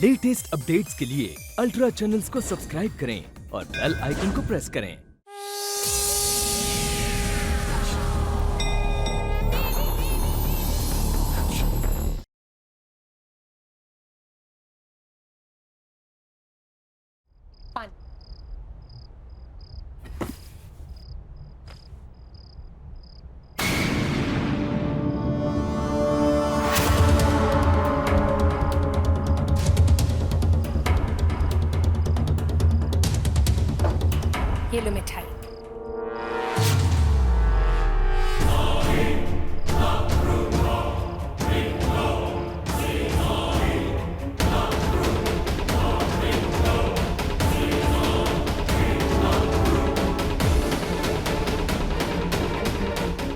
Latest updates के लिए ultra channels को सब्सक्राइब करें और बेल आइकन को प्रेस करें। ये लो मिठाई।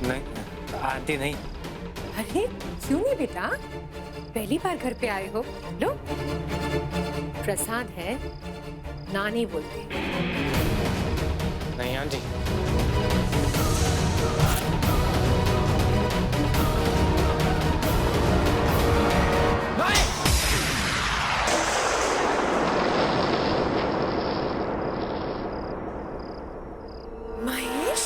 नहीं आंटी नहीं। अरे क्यों नहीं बेटा, पहली बार घर पे आए हो। लो प्रसाद है, ना नहीं बोलते। नहीं आंटी। महेश,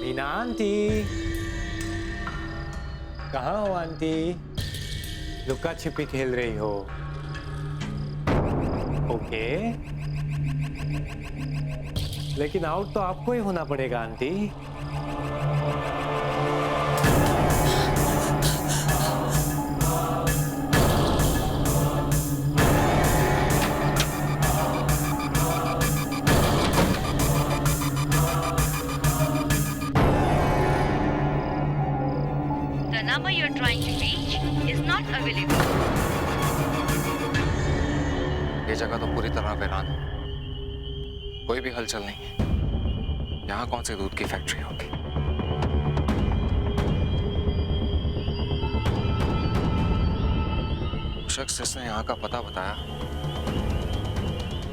मीना आंटी, कहाँ हो आंटी? लुका छिपी खेल रही हो? ओके, लेकिन आउट तो आपको ही होना पड़ेगा aunty. The number you're trying to reach is not available. ये जगह तो पूरी तरह वीरान है, कोई भी हलचल नहीं है। यहाँ कौन सी दूध की फैक्ट्री होगी? शख्स जिसने यहाँ का पता बताया,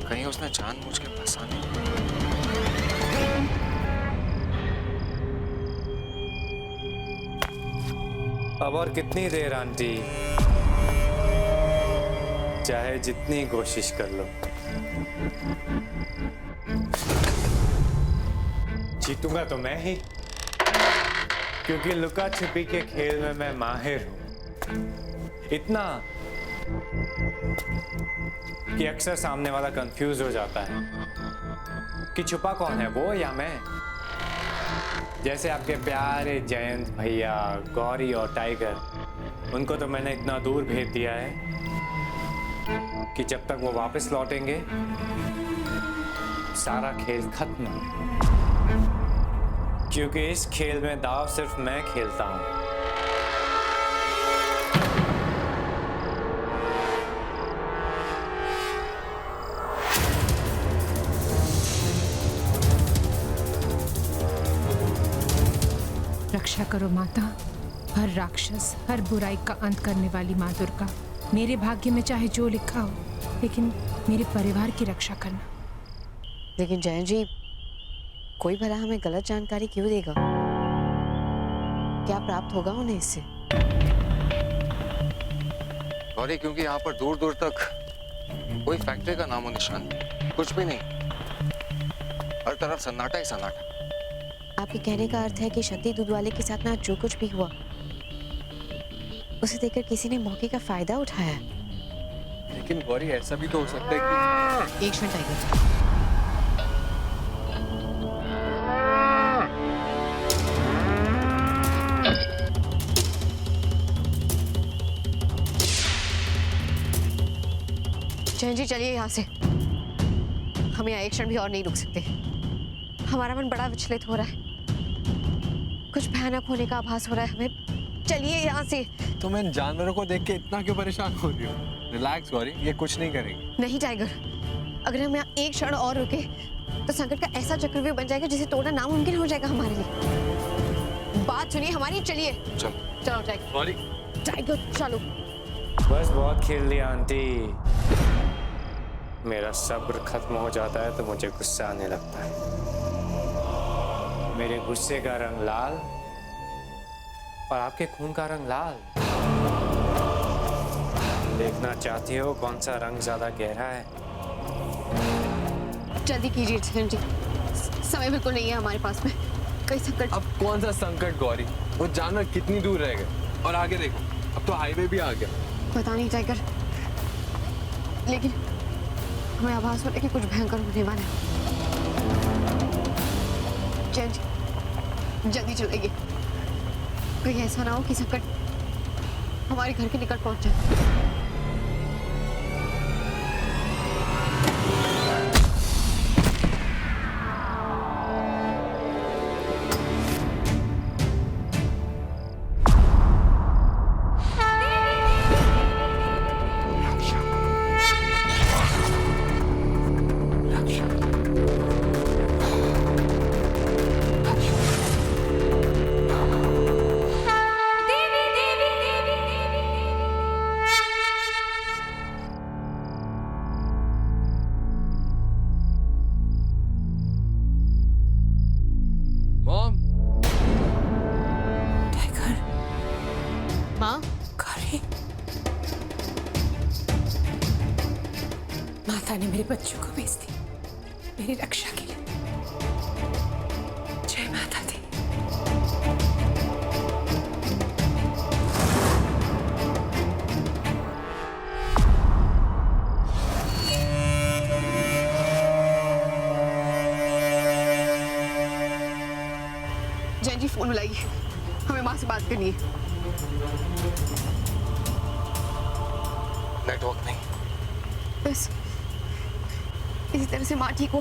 कहीं उसने जानबूझ के फंसा नहीं? अब और कितनी देर आंटी? चाहे जितनी कोशिश कर लो, जीतूंगा तो मैं ही, क्योंकि लुका छिपी के खेल में मैं माहिर हूं। इतना कि अक्सर सामने वाला कंफ्यूज हो जाता है कि छुपा कौन है, वो या मैं। जैसे आपके प्यारे जयंत भैया, गौरी और टाइगर, उनको तो मैंने इतना दूर भेज दिया है कि जब तक वो वापस लौटेंगे सारा खेल खत्म। क्योंकि इस खेल में दाव सिर्फ मैं खेलता हूं। रक्षा करो माता, हर राक्षस, हर बुराई का अंत करने वाली माँ दुर्गा। मेरे भाग्य में चाहे जो लिखा हो, लेकिन मेरे परिवार की रक्षा करना। लेकिन जयन जी, कोई भला हमें गलत जानकारी क्यों देगा? क्या प्राप्त होगा उन्हें इससे? गौरी, क्योंकि यहाँ पर दूर दूर तक कोई फैक्ट्री का नामो निशान नहीं, कुछ भी नहीं। हर तरफ सन्नाटा ही सन्नाटा। आपके कहने का अर्थ है कि शक्ति दूध वाले के साथ में आज जो कुछ भी हुआ उसे देखकर किसी ने मौके का फायदा उठाया। लेकिन गौरी ऐसा भी तो हो सकता है कि एक क्षण टाइगर, जैन जी चलिए यहाँ से। हम यहाँ एक क्षण भी और नहीं रुक सकते। हमारा मन बड़ा विचलित हो रहा है, कुछ भयानक होने का आभास हो रहा है हमें। चलिए यहाँ से। तुम इन जानवरों को देख के इतना क्यों परेशान हो रही हो? रिलैक्स गौरी, ये कुछ नहीं करेंगे। नहीं टाइगर, अगर हम यहाँ एक क्षण और रुके तो संकट का ऐसा चक्रव्यूह बन जाएगा जिसे तोड़ना नामुमकिन हो जाएगा हमारे लिए। बात सुनिए हमारी, चलिए। चलो टाइगर। गौरी टाइगर चलो। बस बहुत खेल लिया आंटी। मेरा सब्र खत्म हो जाता है तो मुझे गुस्सा आने लगता है। मेरे गुस्से का रंग लाल और आपके खून का रंग लाल। देखना चाहती हो कौन सा रंग ज्यादा गहरा है? जल्दी कीजिए जैन जी, समय बिल्कुल नहीं है हमारे पास में। कई संकट। अब कौन सा संकट गौरी? वो जानवर कितनी दूर रह गए और आगे देखो, अब तो हाईवे भी आ गया। पता नहीं टाइगर, लेकिन हमें आभास हो रहा है कि कुछ भयंकर होने वाला है। जैन जी जल्दी चलेंगे, कहीं ऐसा ना हो कि संकट हमारे घर के निकट पहुंच जाए। माँ, माता ने मेरे बच्चों को भेज दी मेरी रक्षा के लिए। जय माता दी। जैन जी फोन मिलाइए, हमें माँ से बात करनी है। नेटवर्क नहीं। बस इसी तरह से माँ ठीक हो।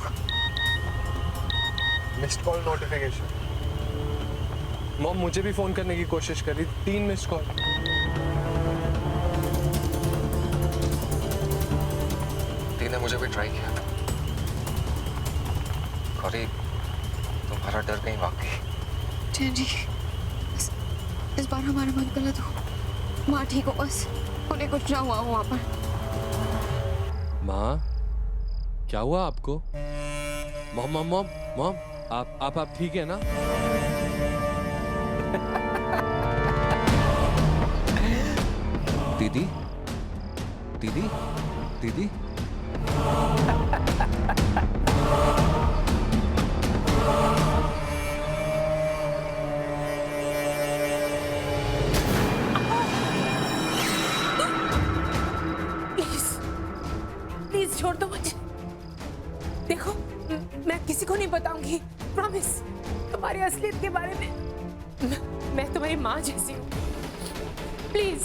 Missed call notification. मॉम मुझे भी फोन करने की कोशिश करी, 3 मिस्ड कॉल। ती ने मुझे भी ट्राई किया। गौरी तुम्हारा डर कहीं भाग गई। जैन जी इस बार हमारा मन गलत हो, माँ ठीक हो, बस उन्हें कुछ ना हुआ हो वहाँ पर। माँ क्या हुआ आपको? मॉम मॉम मॉम मॉम आप ठीक है ना? दीदी दीदी दीदी प्लीज छोड़ दो मुझे। देखो मैं किसी को नहीं बताऊंगी, प्रॉमिस। तुम्हारी असलियत के बारे में मैं तुम्हारी माँ जैसी हूँ। प्लीज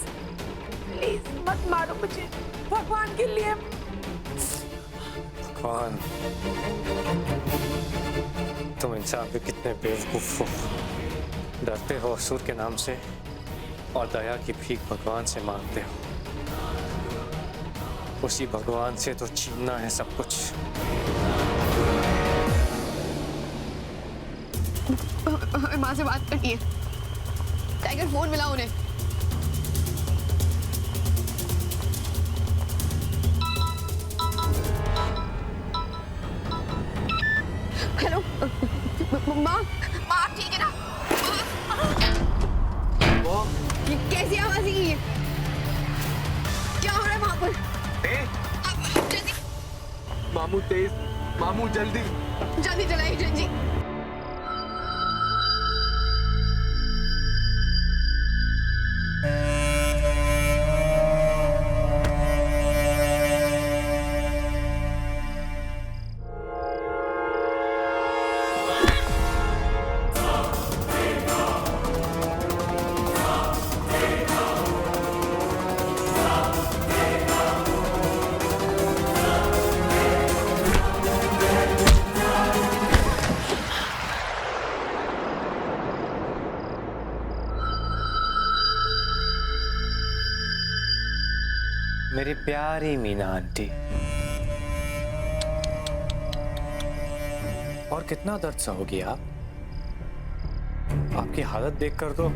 प्लीज मत मारो मुझे, भगवान के लिए। कौन? तुम इंसान भी कितने बेवकूफ हो। डरते हो असुर के नाम से और दया की भीख भगवान से मांगते हो। उसी भगवान से तो छीनना है सब कुछ। हमें माँ से बात करनी है। टाइगर फोन मिला उन्हें। हेलो माँ, माँ ठीक है ना? ये कैसी आवाज है ये? क्या हो रहा है वहाँ पर? जल्दी मामू तेज, मामू जल्दी। जल्दी चलाइए जैन जी। मेरी प्यारी मीना आंटी। और कितना दर्द सहोगी आप? आपकी हालत देखकर तो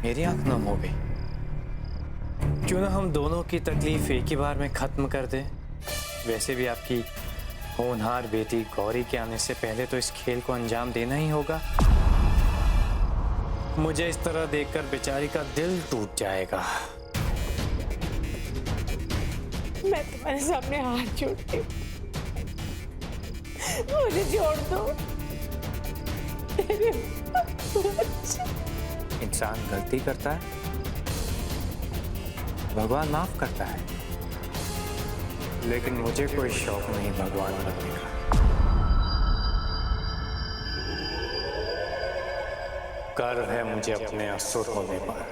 मेरी आंख नम हो गई। क्यों ना हम दोनों की तकलीफ एक ही बार में खत्म कर दें। वैसे भी आपकी होनहार बेटी गौरी के आने से पहले तो इस खेल को अंजाम देना ही होगा। मुझे इस तरह देखकर बेचारी का दिल टूट जाएगा। मैं तुम्हारे सामने हाथ जोड़ती हूँ, मुझे छोड़ दो। इंसान गलती करता है, भगवान माफ करता है, लेकिन मुझे कोई शौक नहीं भगवान बनने का। गर्व है मुझे अपने असुर होने पर।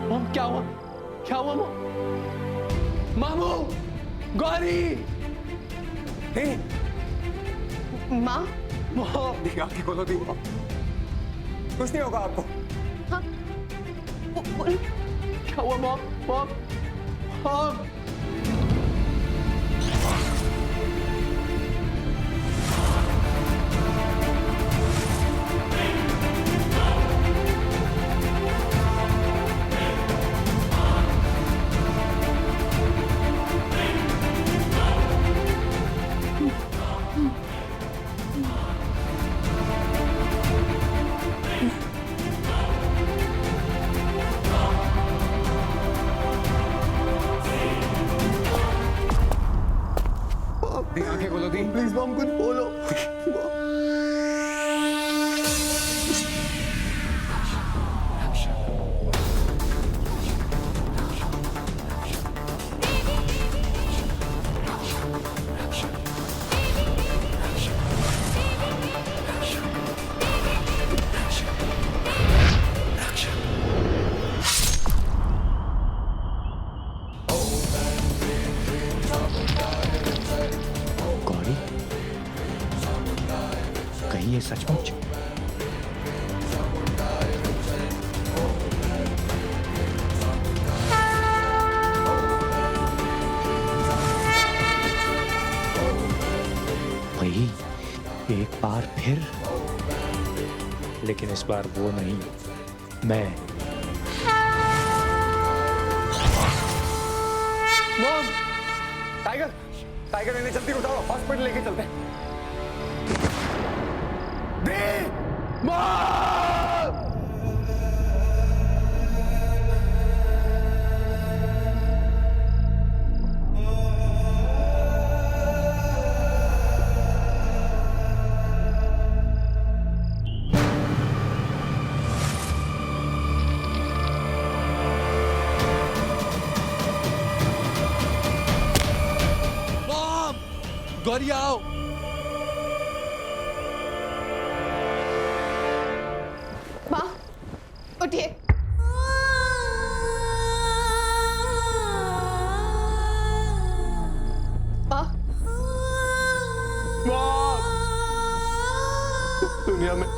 मॉम क्या हुआ? क्या हुआ मॉम? मामू, गौरी, माँ, मॉम, आंखें खोलो दी। कुछ नहीं होगा आपको। हाँ, क्या हुआ मॉम? Mom, mom. आंखें खोलो दी। प्लीज मॉम कुछ बोलो। गौरी, कहीं ये सचमुच? वही एक बार फिर, लेकिन इस बार वो नहीं, मैं। मॉम, टाइगर, टाइगर इन्हें जल्दी उठाओ, हॉस्पिटल लेके चलते हैं। मॉम! गौरी आओ। माँ उठिए। माँ दुनिया में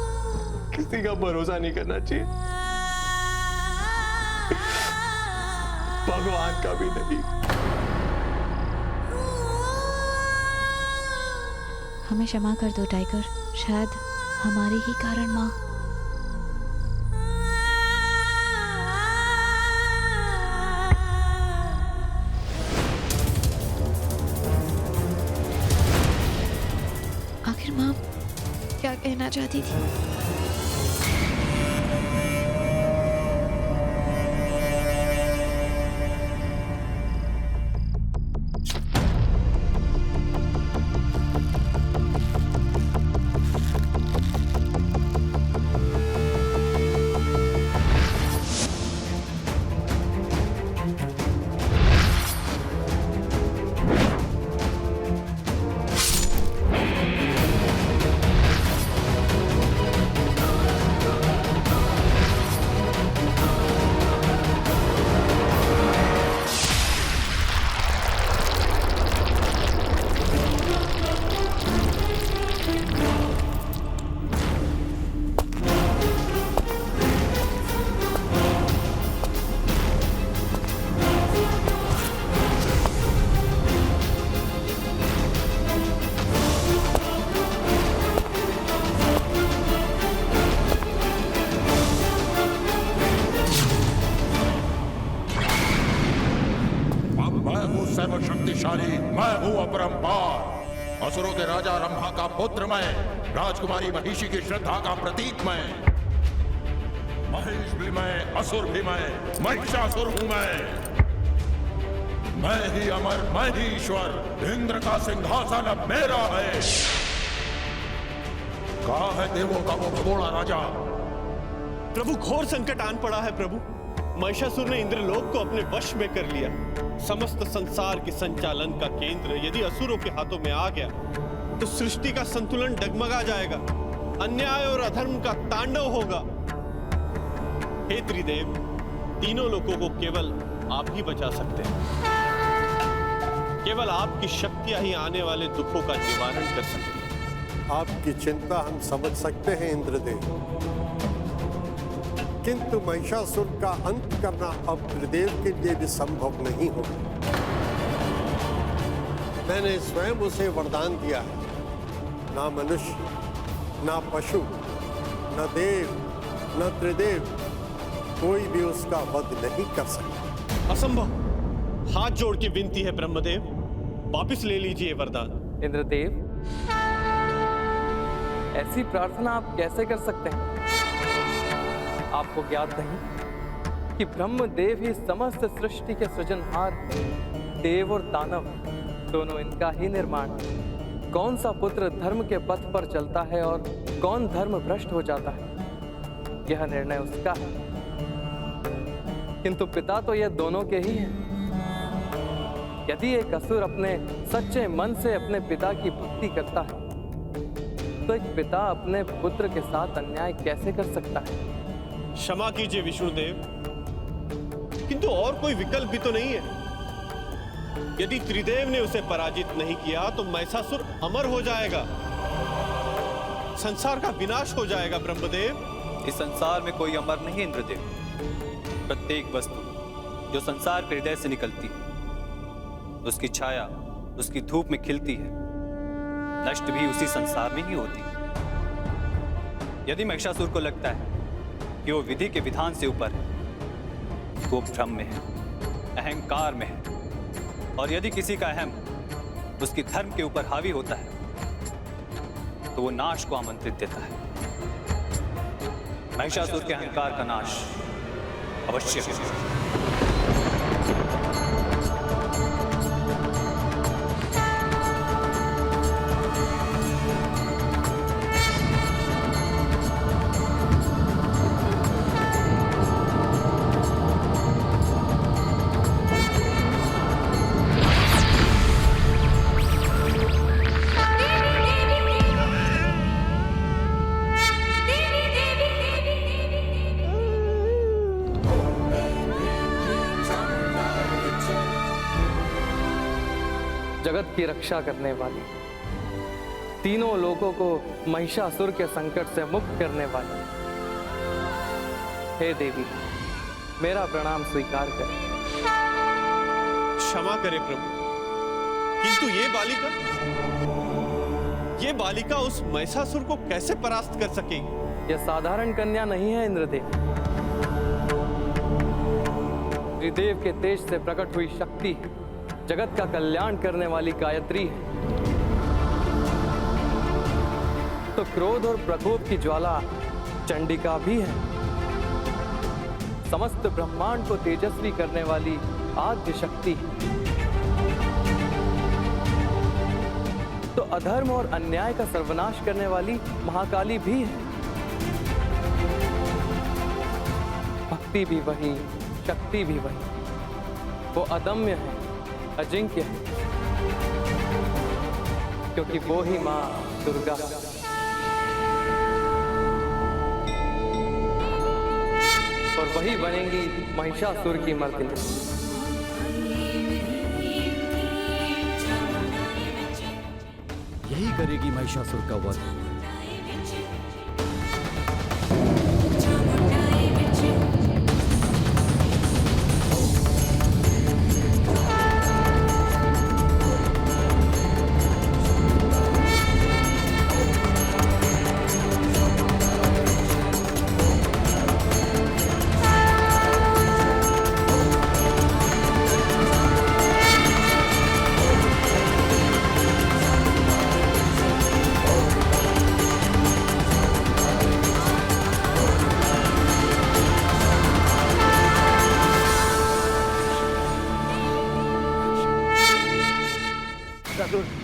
किसी का भरोसा नहीं करना चाहिए, भगवान का भी नहीं। हमें क्षमा कर दो टाइगर, शायद हमारे ही कारण माँ। आखिर माँ क्या कहना चाहती थी? सर्वशक्तिशाली मैं हूँ अपरंपार। असुरों के राजा रंभा का पुत्र मैं, राजकुमारी महिषी की श्रद्धा का प्रतीक मैं। महेश भी मैं, असुर भी मैं, महिषासुर हूँ मैं ही अमर, मैं ही ईश्वर। इंद्र का सिंहासन अब मेरा है। कहाँ है देवों का वो भगोड़ा राजा? प्रभु घोर संकट आन पड़ा है प्रभु। महिषासुर ने इंद्रलोक को अपने वश में कर लिया। समस्त संसार के संचालन का केंद्र यदि असुरों के हाथों में आ गया तो सृष्टि का संतुलन डगमगा जाएगा, अन्याय और अधर्म का तांडव होगा। हे त्रिदेव, तीनों लोगों को केवल आप ही बचा सकते हैं। केवल आपकी शक्तियां ही आने वाले दुखों का निवारण कर सकती हैं। आपकी चिंता हम समझ सकते हैं इंद्रदेव, किंतु महिषासुर का अंत करना अब त्रिदेव के लिए भी संभव नहीं होगा। मैंने स्वयं उसे वरदान दिया है, ना मनुष्य, ना पशु, न देव, न त्रिदेव, कोई भी उसका वध नहीं कर सकता। असंभव। हाथ जोड़ के विनती है ब्रह्मदेव, वापिस ले लीजिए वरदान। इंद्रदेव, ऐसी प्रार्थना आप कैसे कर सकते हैं? आपको ज्ञात नहीं कि ब्रह्मदेव ही समस्त सृष्टि के सृजनहार, देव और दानव दोनों इनका ही निर्माण। कौन सा पुत्र धर्म के पथ पर चलता है और कौन धर्म भ्रष्ट हो जाता है, यह निर्णय उसका है। किंतु पिता तो यह दोनों के ही हैं। यदि एक असुर अपने सच्चे मन से अपने पिता की भक्ति करता है तो एक पिता अपने पुत्र के साथ अन्याय कैसे कर सकता है? क्षमा कीजिए विष्णुदेव, किंतु और कोई विकल्प भी तो नहीं है। यदि त्रिदेव ने उसे पराजित नहीं किया तो महिषासुर अमर हो जाएगा, संसार का विनाश हो जाएगा। ब्रह्मदेव, इस संसार में कोई अमर नहीं इंद्रदेव। प्रत्येक वस्तु जो संसार के हृदय से निकलती है, उसकी छाया उसकी धूप में खिलती है, नष्ट भी उसी संसार में ही होती है। यदि महिषासुर को लगता है कि वो विधि के विधान से ऊपर है, वो भ्रम में है, अहंकार में है। और यदि किसी का अहम उसकी धर्म के ऊपर हावी होता है तो वो नाश को आमंत्रित देता है। महिषासुर के अहंकार का नाश अवश्य होगा। जगत की रक्षा करने वाली, तीनों लोगों को महिषासुर के संकट से मुक्त करने वाली, हे देवी, मेरा प्रणाम स्वीकार करें। क्षमा करें प्रभु, किंतु ये बालिका उस महिषासुर को कैसे परास्त कर सकेगी? यह साधारण कन्या नहीं है इंद्रदेव। त्रिदेव के तेज से प्रकट हुई शक्ति है, जगत का कल्याण करने वाली गायत्री है। तो क्रोध और प्रकोप की ज्वाला चंडिका भी है। समस्त ब्रह्मांड को तेजस्वी करने वाली आद्य शक्ति है। तो अधर्म और अन्याय का सर्वनाश करने वाली महाकाली भी है। भक्ति भी वही, शक्ति भी वही। वो अदम्य है, अजिंक्य है, क्योंकि वो ही मां दुर्गा है। और वही बनेंगी महिषासुर की मर्दिनी। यही करेगी महिषासुर का वध।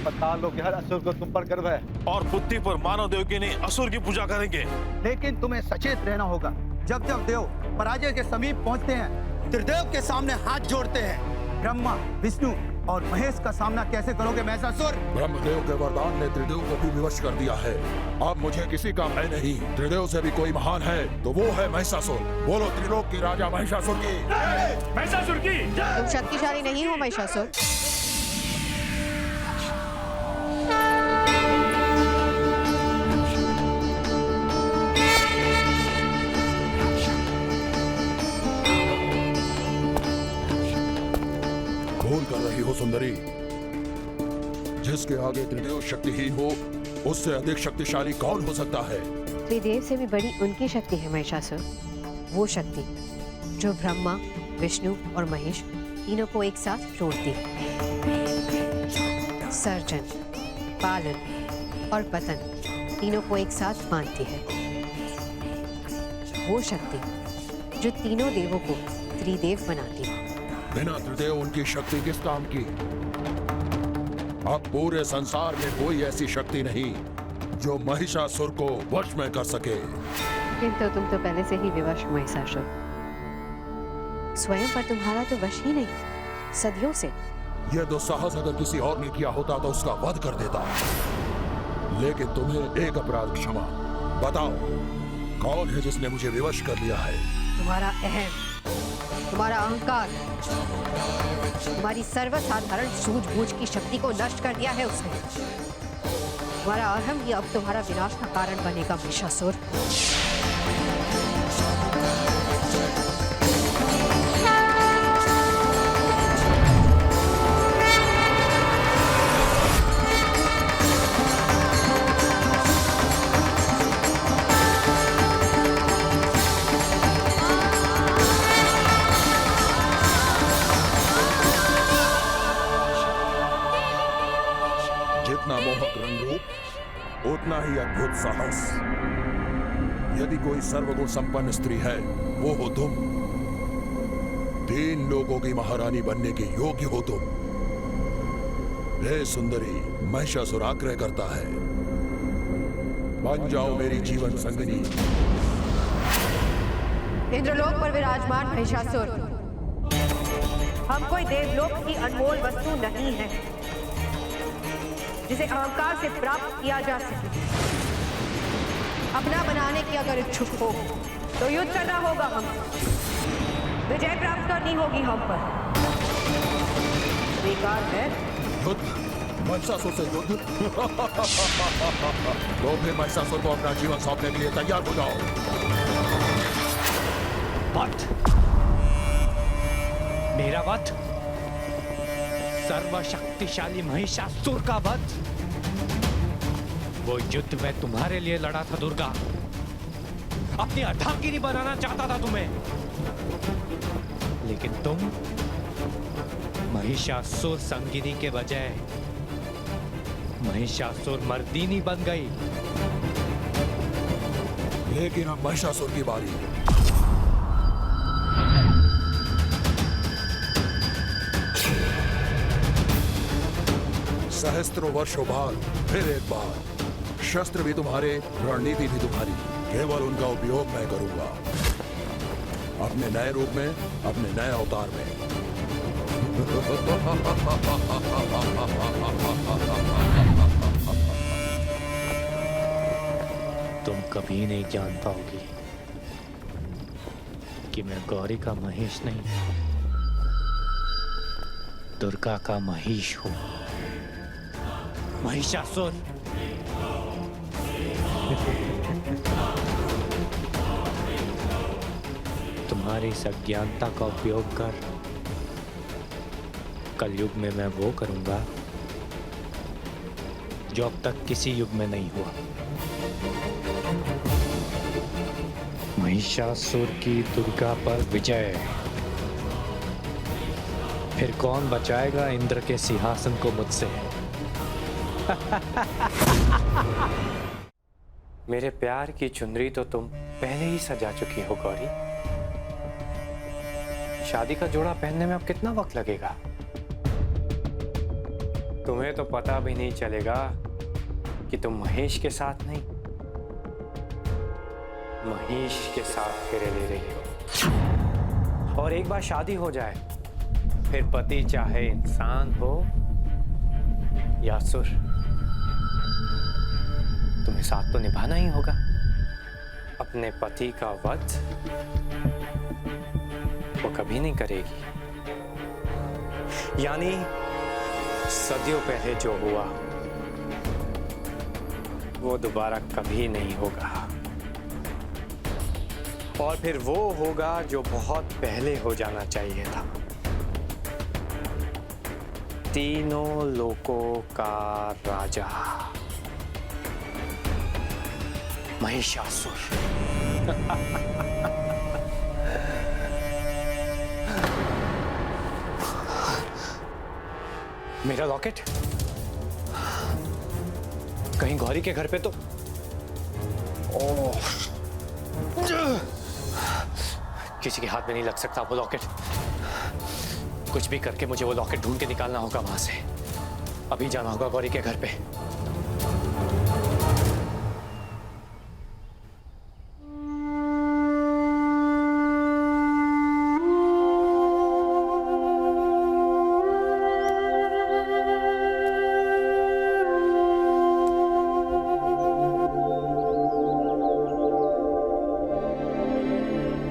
बता लो कि हर असुर को तुम पर गर्व है और बुद्धि पर मानव देव की नहीं असुर की पूजा करेंगे। लेकिन तुम्हें सचेत रहना होगा। जब जब देव पराजय के समीप पहुंचते हैं, त्रिदेव के सामने हाथ जोड़ते हैं। ब्रह्मा, विष्णु और महेश का सामना कैसे करोगे महिषासुर? ब्रह्मदेव के वरदान ने त्रिदेव को भी विवश कर दिया है। अब मुझे किसी का भय नहीं। त्रिदेव से भी कोई महान है तो वो है महिषासुर। बोलो त्रिलोक की राजा महिषासुर की। महिषासुर की तुम शक्तिशाली नहीं हो महिषासुर। कर रही हो सुंदरी? जिसके आगे त्रिदेव शक्तिहीन हो, उससे अधिक शक्तिशाली कौन हो सकता है? त्रिदेव से भी बड़ी उनकी शक्ति है महिषासुर। वो शक्ति जो ब्रह्मा, विष्णु और महेश तीनों को एक साथ जोड़ती है। सर्जन, पालन और पतन तीनों को एक साथ बांधती है। वो शक्ति जो तीनों देवों को त्रिदेव बनाती है। बिना त्रिदेव उनकी शक्ति किस काम की? अब पूरे संसार में कोई ऐसी शक्ति नहीं जो महिषासुर को वश में कर सके। किंतु तुम तो पहले से ही विवश हो महिषासुर। स्वयं पर तुम्हारा तो वश ही नहीं, सदियों से। यह दुस्साहस अगर किसी और ने किया होता तो उसका वध कर देता। लेकिन तुम्हें एक अपराध क्षमा। बताओ कौन है जिसने मुझे विवश कर लिया है? तुम्हारा अहम, तुम्हारा अहंकार, तुम्हारी सर्वसाधारण सूझबूझ की शक्ति को नष्ट कर दिया है उसने। तुम्हारा अहम ही अब तुम्हारा विनाश का कारण बनेगा महिषासुर। जितना मोहक रंग रूप उतना ही अद्भुत साहस। यदि कोई सर्वगुण संपन्न स्त्री है वो हो तुम। 3 लोगों की महारानी बनने के योग्य हो तुम। हे सुंदरी, महिषासुर आग्रह करता है, बन जाओ मेरी जीवन संगिनी। इंद्रलोक पर विराजमान महिषासुर, हम कोई देवलोक की अनमोल वस्तु नहीं है जिसे अहंकार से प्राप्त किया जा सके। अपना बनाने की अगर इच्छुक हो तो युद्ध करना होगा हम। विजय प्राप्त करनी होगी हम पर। स्वीकार है? युद्ध? महिषासुर से युद्ध? तो फिर महिषासुर को अपना जीवन सौंपने के लिए तैयार हो जाओ। वध, मेरा वध, सर्वशक्तिशाली महिषासुर का वध। वो युद्ध मैं तुम्हारे लिए लड़ा था दुर्गा, अपनी अर्धांगिनी बनाना चाहता था तुम्हें, लेकिन तुम महिषासुर संगिनी के बजाय महिषासुर मर्दिनी बन गई। लेकिन अब महिषासुर की बारी। सहस्त्रों वर्षों बाद फिर एक बार, शस्त्र भी तुम्हारे, रणनीति भी तुम्हारी, केवल उनका उपयोग मैं करूंगा अपने नए रूप में, अपने नए अवतार में। तुम कभी नहीं जान पाओगी कि मैं गौरी का महेश नहीं, दुर्गा का महिष हूं। महिषासुर, तुम्हारी इस अज्ञानता का उपयोग कर कलयुग में मैं वो करूंगा जो अब तक किसी युग में नहीं हुआ। महिषासुर की दुर्गा पर विजय। फिर कौन बचाएगा इंद्र के सिंहासन को मुझसे? मेरे प्यार की चुनरी तो तुम पहले ही सजा चुकी हो गौरी। शादी का जोड़ा पहनने में अब कितना वक्त लगेगा? तुम्हें तो पता भी नहीं चलेगा कि तुम महेश के साथ नहीं, महेश के साथ फेरे ले रही हो। और एक बार शादी हो जाए, फिर पति चाहे इंसान हो या असुर, तुम्हें साथ तो निभाना ही होगा। अपने पति का वध वो कभी नहीं करेगी। यानी सदियों पहले जो हुआ वो दोबारा कभी नहीं होगा। और फिर वो होगा जो बहुत पहले हो जाना चाहिए था। तीनों लोकों का राजा महिषासुर। मेरा लॉकेट कहीं गौरी के घर पे तो किसी के हाथ में नहीं लग सकता वो लॉकेट। कुछ भी करके मुझे वो लॉकेट ढूंढ के निकालना होगा वहां से। अभी जाना होगा गौरी के घर पे।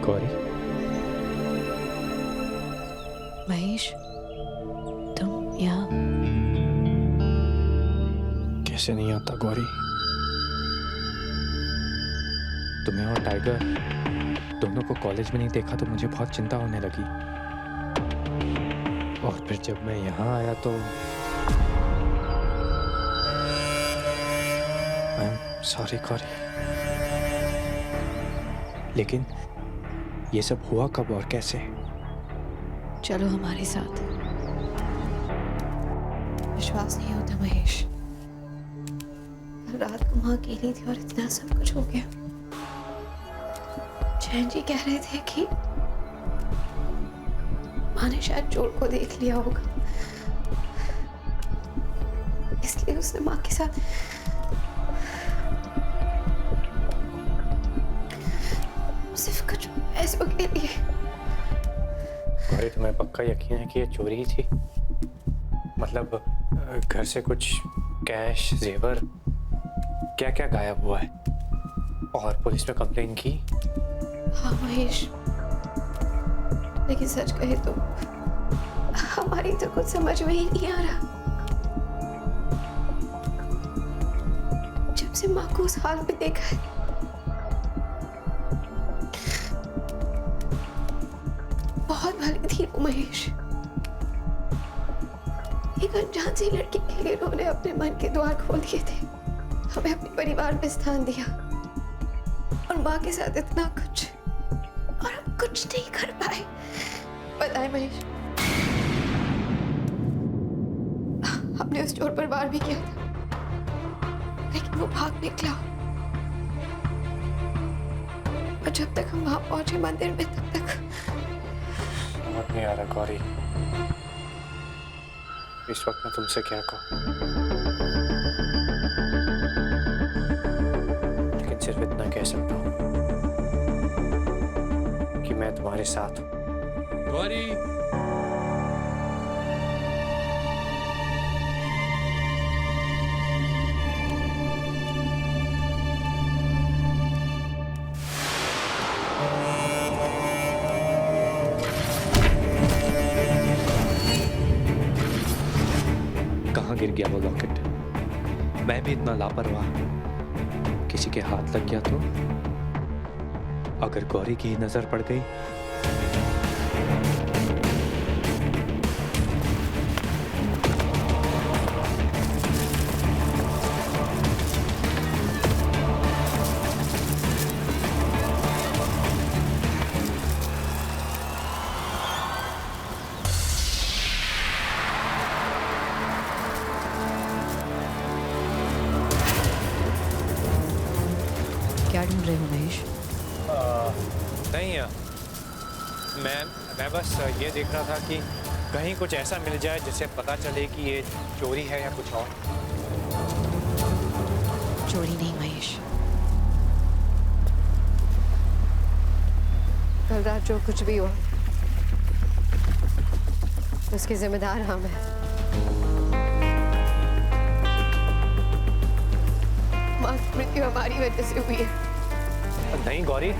गौरी, महेश, तुम यहाँ कैसे नहीं आता गौरी? तुम्हें और टाइगर दोनों को कॉलेज में नहीं देखा तो मुझे बहुत चिंता होने लगी। और फिर जब मैं यहाँ आया तो आई एम सॉरी गौरी। लेकिन ये सब हुआ कब और कैसे? चलो हमारे साथ। विश्वास नहीं होता महेश, कल रात को माँ अकेली थी और इतना सब कुछ हो गया। जैन जी कह रहे थे कि माँ ने शायद चोर को देख लिया होगा, इसलिए उसने माँ के साथ सिर्फ कुछ पैसों के लिए। गौरी, तुम्हें पक्का यकीन है कि ये चोरी ही थी? मतलब घर से कुछ कैश, जेवर, क्या क्या गायब हुआ है? और पुलिस में कंप्लेन की? हाँ महेश, लेकिन सच कहे तो हमारी तो कुछ समझ में ही नहीं आ रहा। से माँ को उस हाल में देखा है। बहुत भली थी वो महेश। एक अनजान सी लड़की के लिए उन्होंने अपने मन के द्वार खोल दिए थे, हमें अपने परिवार में स्थान दिया और माँ के साथ इतना कुछ, और हम कुछ नहीं कर पाए। पता है महेश, हमने उस चोर पर वार भी किया था, लेकिन वो भाग निकला। और जब तक हम वहां पहुंचे मंदिर में, तब तक समझ नहीं आ रहा गौरी, इस वक्त मैं तुमसे क्या कहूं, लेकिन सिर्फ इतना कह सकता हूं कि मैं तुम्हारे साथ हूं। गौरी, कहाँ गिर गया वो लॉकेट? मैं भी इतना लापरवाह, किसी के हाथ लग गया तो? अगर गौरी की नजर पड़ गई? क्या ढूंढ रहे हो महेश? नहीं, मैं बस ये देख रहा था कि कहीं कुछ ऐसा मिल जाए जिससे पता चले कि ये चोरी है या कुछ और। चोरी नहीं महेश, कल रात जो कुछ भी हुआ उसके जिम्मेदार हम हैं। माँ की मृत्यु हमारी वजह से हुई है। नहीं गौरी,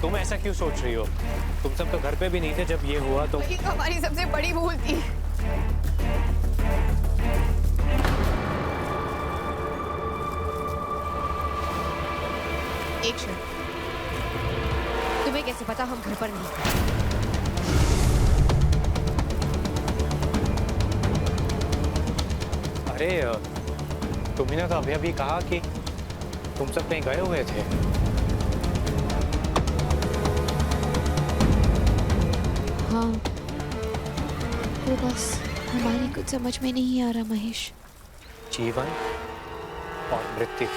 तुम ऐसा क्यों सोच रही हो? तुम सब तो घर पे भी नहीं थे जब ये हुआ। तो वही तो हमारी सबसे बड़ी भूल थी। एक क्षण, तुम्हें कैसे पता हम घर पर नहीं थे? अरे तुमने तो अभी कहा कि तुम सब कहीं गए हुए थे। हाँ, वो बस हमारी कुछ समझ में नहीं आ रहा महेश। जीवन और मृत्यु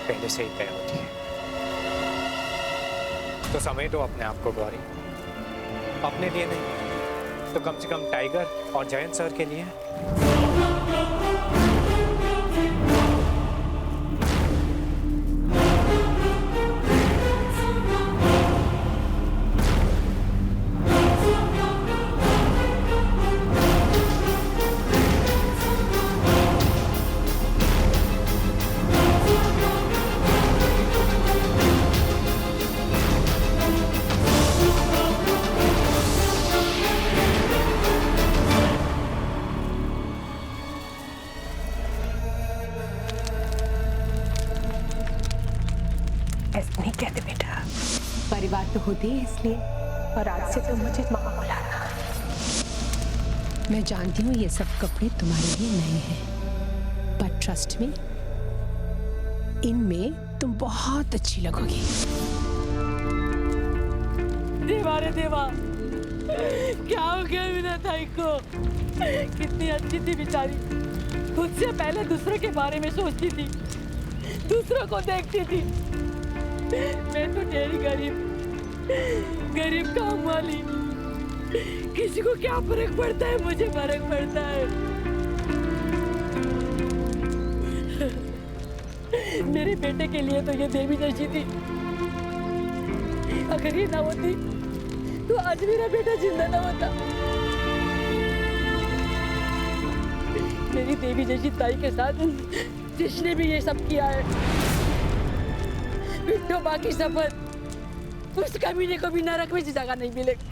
पहले से ही तय होती है, तो समय तो अपने आप को गौरी, अपने लिए नहीं तो कम से कम टाइगर और जयंत सर के लिए। ऐसे नहीं कहते बेटा, परिवार तो होते ही इसलिए, और आज से तो मुझे माँ बुलाना। मैं जानती हूँ ये सब कपड़े तुम्हारे लिए नए हैं, पर ट्रस्ट मी, इनमें तुम बहुत अच्छी लगोगी। देवा रे देवा, क्या हो गया मीना ताई को? कितनी अच्छी थी बेचारी, खुद से पहले दूसरों के बारे में सोचती थी, दूसरों को देखती थी। मैं तो ढेरी गरीब काम वाली, किसी को क्या फर्क पड़ता है, मुझे फर्क पड़ता है। मेरे बेटे के लिए तो ये देवी जैसी थी, अगर ये ना होती तो आज मेरा बेटा जिंदा ना होता। मेरी देवी जैसी ताई के साथ जिसने भी ये सब किया है, बिट्टो बाकी शपथ, उस कमीने को भी नरक में जगह नहीं मिलेगी।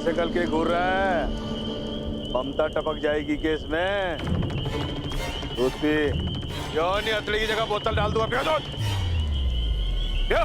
शकल के घूर रहा है? ममता टपक जाएगी केस में। दूध पी। क्यों नहीं हथड़ी की जगह बोतल डाल दूंगा, पियो दूध। पियो।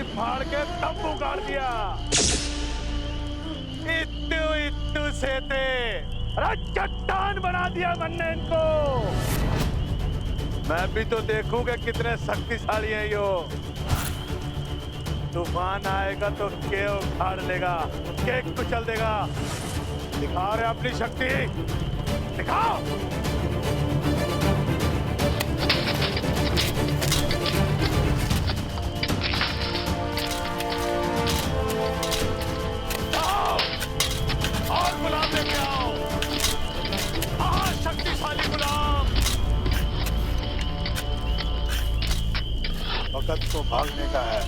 फाड़ के तंबू गाड़ दिया। इत्तू से थे, अरे चट्टान बना दिया मैंने इनको। मैं भी तो देखूं कि कितने शक्तिशाली हैं यो। तूफान आएगा तो के उखाड़ लेगा, के कुचल देगा। दिखा रहे अपनी शक्ति, दिखाओ। गुलाम लेके आओ, शक्तिशाली गुलाम। वक्त को भागने का है,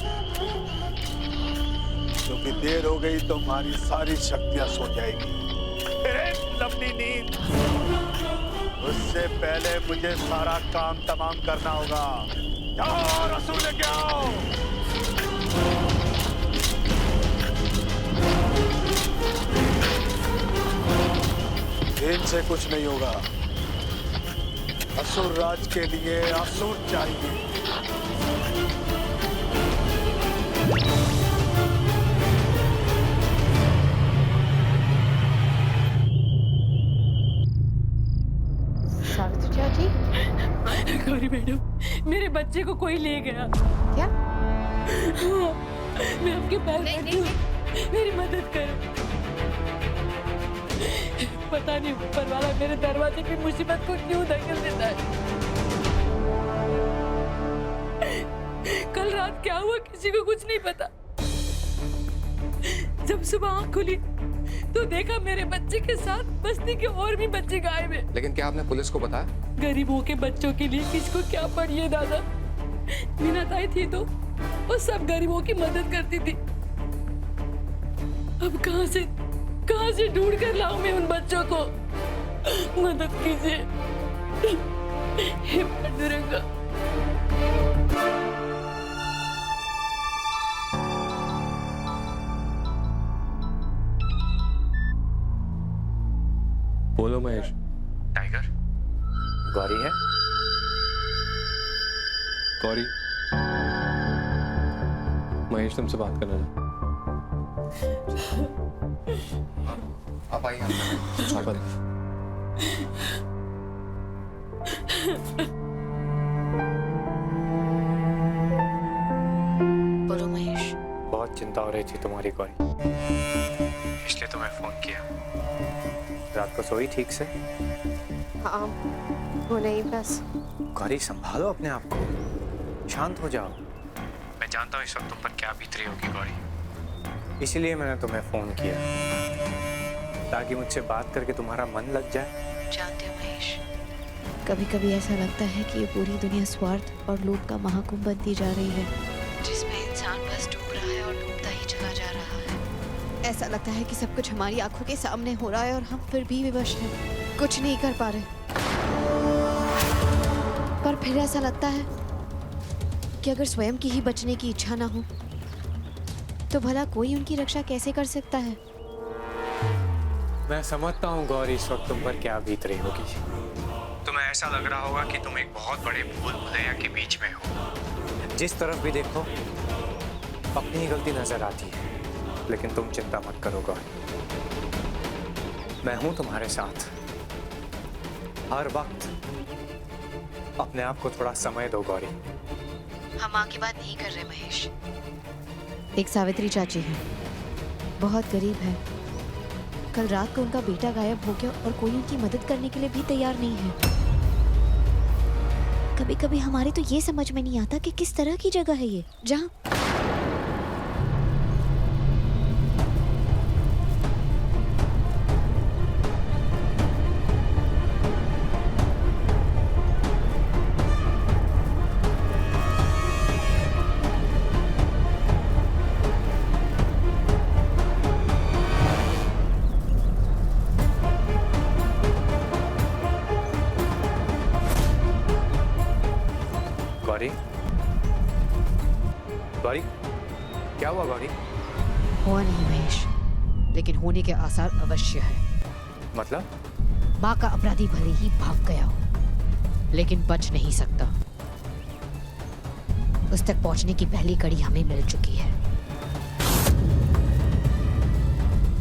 क्योंकि देर हो गई तो हमारी सारी शक्तियां सो जाएगी। फिर एक लंबी नींद। उससे पहले मुझे सारा काम तमाम करना होगा। जाओ रसूल लेके आओ। इनसे कुछ नहीं होगा। असुर राज के लिए असुर चाहिए। सावित्री चाची। गौरी मैडम, मेरे बच्चे को कोई ले गया। क्या? मैं आपके पैर पड़ती हूँ, मेरी मदद करो। पता नहीं ऊपर वाला मेरे दरवाजे पे मुसीबत को क्यों धकेल देता है। कल रात क्या हुआ किसी को कुछ नहीं पता। जब सुबह आँख खुली तो देखा मेरे बच्चे के साथ बस्ती के और भी बच्चे गायब हैं। लेकिन क्या आपने पुलिस को बताया? गरीबों के बच्चों के लिए किसको क्या पढ़िए दादा। मीना ताई थी तो वो सब गरीबों की मदद करती थी। अब कहाँ से ढूंढ कर लाऊं मैं उन बच्चों को। मदद कीजिए हे पांडुरंगा। बोलो महेश। टाइगर, गौरी है? गौरी, महेश तुमसे बात करना है। आप आइए। बोलो महेश। बहुत चिंता हो रही थी तुम्हारी गौरी, इसलिए तुम्हें फोन किया। रात को सोई ठीक से? हाँ, वो नहीं बस। गौरी संभालो अपने आप को, शांत हो जाओ। मैं जानता हूँ इस वक्त तुम पर क्या बीत रही होगी गौरी, इसीलिए मैंने तुम्हें फोन किया ताकि मुझसे बात करके तुम्हारा मन लग जाए। जानते हो महेश, कभी कभी ऐसा लगता है कि ये पूरी दुनिया स्वार्थ और लोभ का महाकुंभ बनती जा रही है, जिसमें इंसान बस डूब रहा है और डूबता ही चला जा रहा है। ऐसा लगता है कि सब कुछ हमारी आंखों के सामने हो रहा है और हम फिर भी विवश हैं, कुछ नहीं कर पा रहे। पर फिर ऐसा लगता है कि अगर स्वयं की ही बचने की इच्छा ना हो तो भला कोई उनकी रक्षा कैसे कर सकता है। मैं समझता हूँ गौरी इस वक्त तुम पर क्या बीत रही होगी। तुम्हें ऐसा लग रहा होगा कि तुम एक बहुत बड़े भूल भुलैया के बीच में हो। जिस तरफ भी देखो अपनी ही गलती नजर आती है। लेकिन तुम चिंता मत करो गौरी, मैं हूं तुम्हारे साथ हर वक्त। अपने आप को थोड़ा समय दो गौरी। हम माँ की बात नहीं कर रहे महेश। एक सावित्री चाची है, बहुत गरीब है। कल रात को उनका बेटा गायब हो गया और कोई उनकी मदद करने के लिए भी तैयार नहीं है। कभी कभी हमारे तो ये समझ में नहीं आता कि किस तरह की जगह है ये, जहाँ गौरी, गौरी, क्या हुआ गौरी? हुआ नहीं महेश, लेकिन होने के आसार अवश्य है। मतलब? माँ का अपराधी भले ही भाग गया हो, लेकिन बच नहीं सकता। उस तक पहुंचने की पहली कड़ी हमें मिल चुकी है।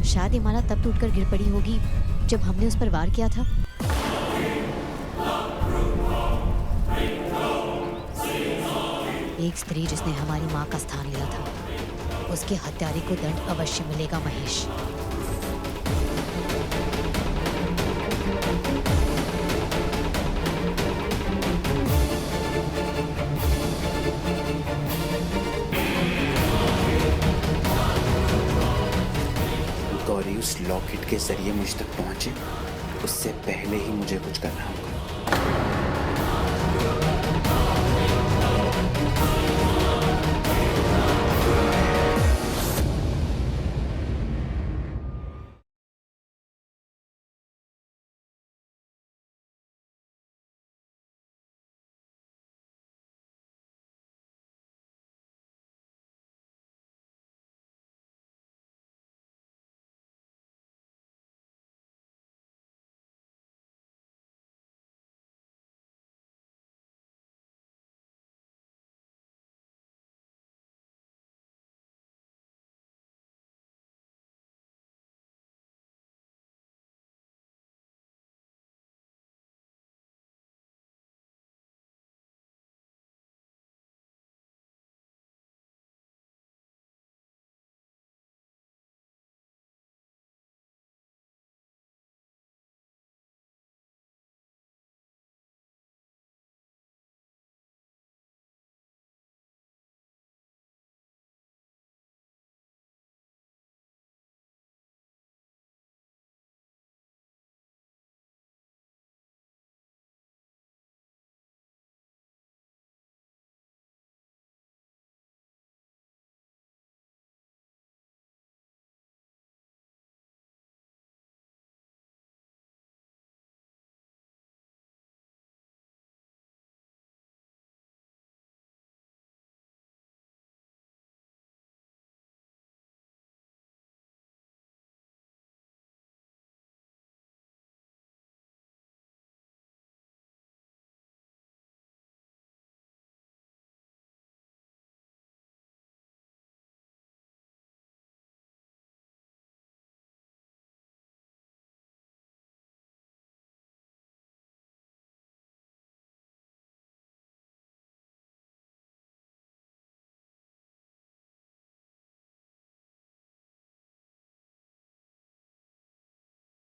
शायद ये माला तब टूटकर गिर पड़ी होगी जब हमने उस पर वार किया था। एक स्त्री जिसने हमारी माँ का स्थान लिया था, उसके हत्यारे को दंड अवश्य मिलेगा महेश। गौरी उस लॉकेट के जरिए मुझ तक पहुंचे, उससे पहले ही मुझे कुछ करना होगा।